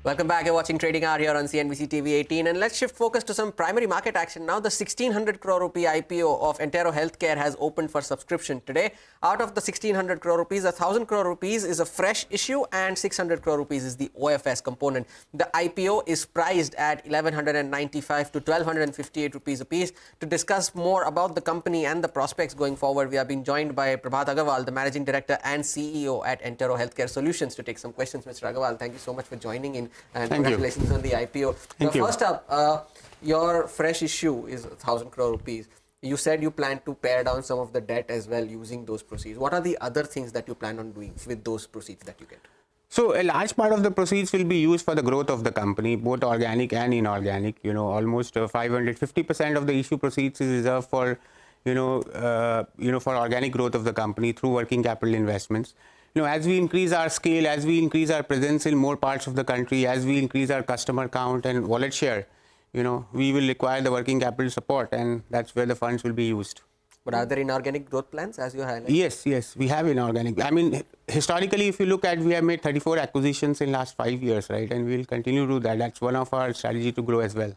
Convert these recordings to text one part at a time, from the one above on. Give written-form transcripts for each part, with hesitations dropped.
Welcome back. You're watching Trading Hour here on CNBC-TV18, and let's shift focus to some primary market action now. The 1600 crore rupee IPO of Entero Healthcare has opened for subscription today. Out of the 1600 crore rupees, 1000 crore rupees is a fresh issue and 600 crore rupees is the OFS component. The IPO is priced at 1195 to 1258 rupees a piece. To discuss more about the company and the prospects going forward, we are being joined by Prabhat Agarwal, the Managing Director and CEO at Entero Healthcare Solutions, to take some questions. Mr. Agarwal, thank you so much for joining in. And congratulations on the IPO. First up, your fresh issue is 1000 crore rupees. You said you plan to pare down some of the debt as well using those proceeds. What are the other things that you plan on doing with those proceeds that you get? So a large part of the proceeds will be used for the growth of the company, both organic and inorganic. Almost 550% of the issue proceeds is reserved for, for organic growth of the company through working capital investments. As we increase our scale, as we increase our presence in more parts of the country, as we increase our customer count and wallet share, we will require the working capital support, and that's where the funds will be used. But are there inorganic growth plans, as you highlighted? Yes, we have inorganic. I mean, historically, if you look at, we have made 34 acquisitions in last 5 years, right? And we'll continue to do that. That's one of our strategy to grow as well.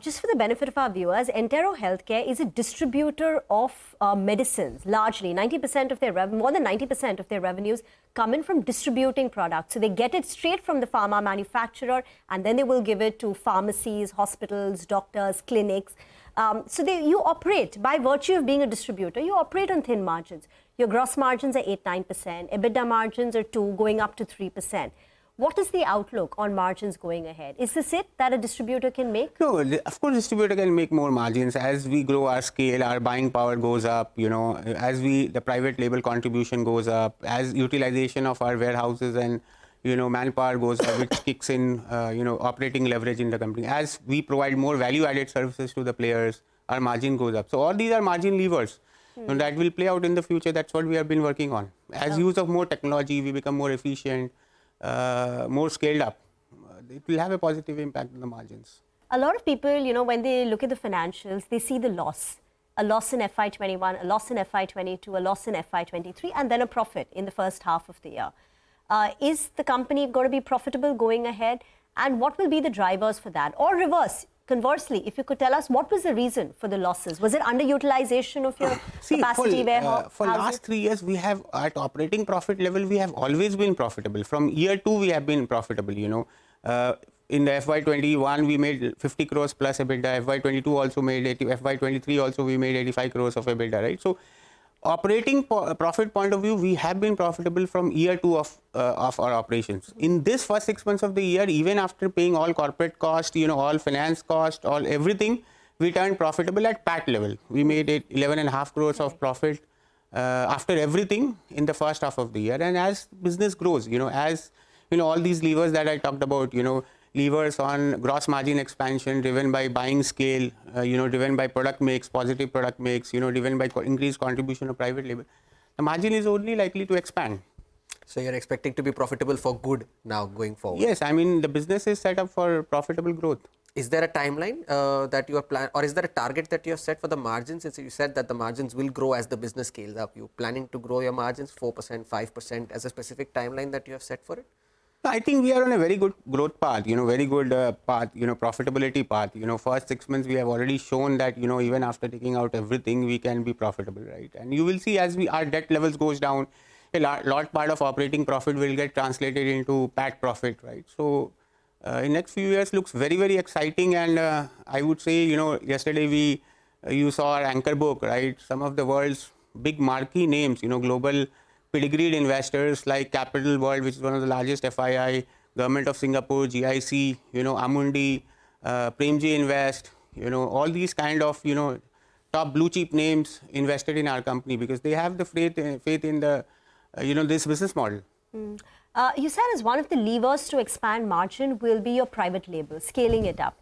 Just for the benefit of our viewers, Entero Healthcare is a distributor of medicines. Largely, 90% of their more than 90% of their revenues come in from distributing products. So they get it straight from the pharma manufacturer, and then they will give it to pharmacies, hospitals, doctors, clinics. So you operate, by virtue of being a distributor, you operate on thin margins. Your gross margins are 8-9%, EBITDA margins are 2, going up to 3%. What is the outlook on margins going ahead? Is this it that a distributor can make? No, of course, distributor can make more margins. As we grow our scale, our buying power goes up, as the private label contribution goes up, as utilization of our warehouses and, manpower goes up, which kicks in, operating leverage in the company. As we provide more value-added services to the players, our margin goes up. So all these are margin levers. And that will play out in the future. That's what we have been working on. As use of more technology, we become more efficient. More scaled up, it will have a positive impact on the margins. A lot of people, when they look at the financials, they see the loss. A loss in FY21, a loss in FY22, a loss in FY23, and then a profit in the first half of the year. Is the company going to be profitable going ahead? And what will be the drivers for that? Or conversely, if you could tell us, what was the reason for the losses? Was it underutilization of your capacity warehouse? For last 3 years, we have, at operating profit level, we have always been profitable. From year 2, we have been profitable, In the FY21, we made 50 crores plus EBITDA. FY22 also made 80. FY23 also we made 85 crores of EBITDA, right? So operating profit point of view, we have been profitable from year 2 of our operations. In this first 6 months of the year, even after paying all corporate cost, all finance cost, all everything, we turned profitable at PAT level. We made 11.5 crores of profit after everything in the first half of the year. And as business grows, as all these levers that I talked about, levers on gross margin expansion driven by buying scale, driven by product mix, positive product mix, driven by increased contribution of private label, the margin is only likely to expand. So you're expecting to be profitable for good now going forward? Yes, I mean, the business is set up for profitable growth. Is there a timeline that you are planning, or is there a target that you have set for the margins? Since you said that the margins will grow as the business scales up, you planning to grow your margins 4%, 5% as a specific timeline that you have set for it? I think we are on a very good growth path, very good path, profitability path. First 6 months, we have already shown that, even after taking out everything, we can be profitable, right? And you will see as our debt levels goes down, a large part of operating profit will get translated into PAT profit, right? So in next few years looks very, very exciting. And I would say, yesterday you saw our anchor book, right? Some of the world's big marquee names, global pedigreed investors like Capital World, which is one of the largest FII, Government of Singapore, GIC, Amundi, Premji Invest, all these kind of, top blue chip names invested in our company because they have the faith in the, this business model. You said as one of the levers to expand margin will be your private label, scaling it up.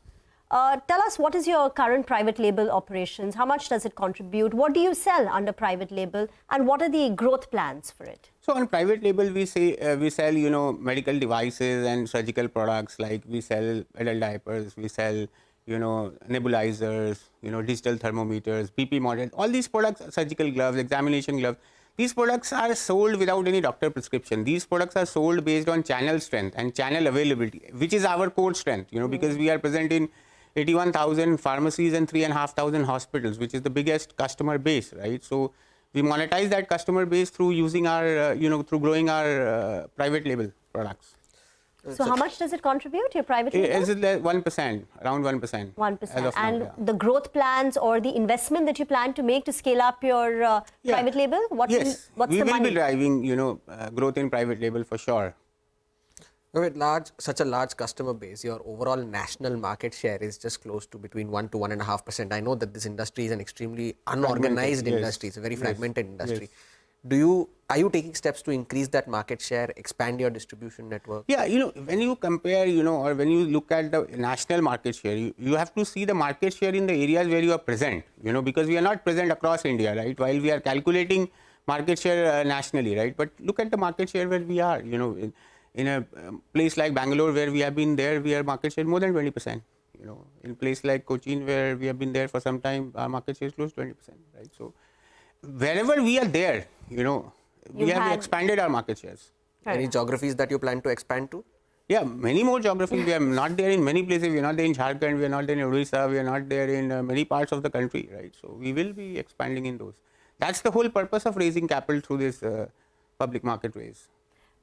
Tell us, what is your current private label operations? How much does it contribute? What do you sell under private label? And what are the growth plans for it? So on private label, we sell, medical devices and surgical products, like we sell adult diapers, we sell, nebulizers, digital thermometers, BP monitors, all these products, surgical gloves, examination gloves. These products are sold without any doctor prescription. These products are sold based on channel strength and channel availability, which is our core strength, because we are present in 81,000 pharmacies and 3,500 hospitals, which is the biggest customer base, right? So we monetize that customer base through using our, through growing our private label products. So how much does it contribute, your private label? Is it 1%, around 1%? 1%. And the growth plans or the investment that you plan to make to scale up your private label? What's we the will money? be driving, growth in private label for sure. With such a large customer base, your overall national market share is just close to between 1 to 1.5%. I know that this industry is an extremely unorganized industry. It's a very fragmented industry. Are you taking steps to increase that market share, expand your distribution network? Yeah, when you compare, or when you look at the national market share, you have to see the market share in the areas where you are present, because we are not present across India, right? While we are calculating market share nationally, right? But look at the market share where we are, in a place like Bangalore where we have been there, we are market share more than 20%. In a place like Cochin where we have been there for some time, our market share is close to 20%, right? So wherever we are there, we have expanded our market shares. Any geographies that you plan to expand to? Yeah, many more geographies. We are not there in many places. We are not there in Jharkhand. We are not there in Odisha. We are not there in many parts of the country, right? So we will be expanding in those. That's the whole purpose of raising capital through this public market raise.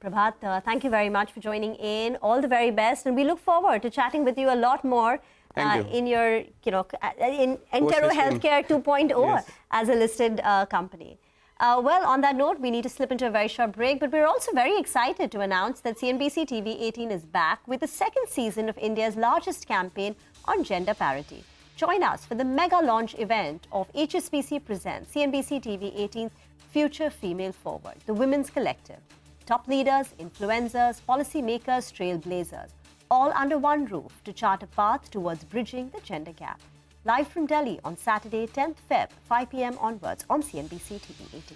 Prabhat, thank you very much for joining in. All the very best, and we look forward to chatting with you a lot more in your, in Entero Healthcare 2.0 as a listed company. Well, on that note, we need to slip into a very short break, but we're also very excited to announce that CNBC-TV18 is back with the second season of India's largest campaign on gender parity. Join us for the mega launch event of HSBC Presents CNBC-TV18's Future Female Forward, the Women's Collective. Top leaders, influencers, policymakers, trailblazers, all under one roof to chart a path towards bridging the gender gap. Live from Delhi on Saturday, 10th Feb, 5 p.m. onwards on CNBC-TV18.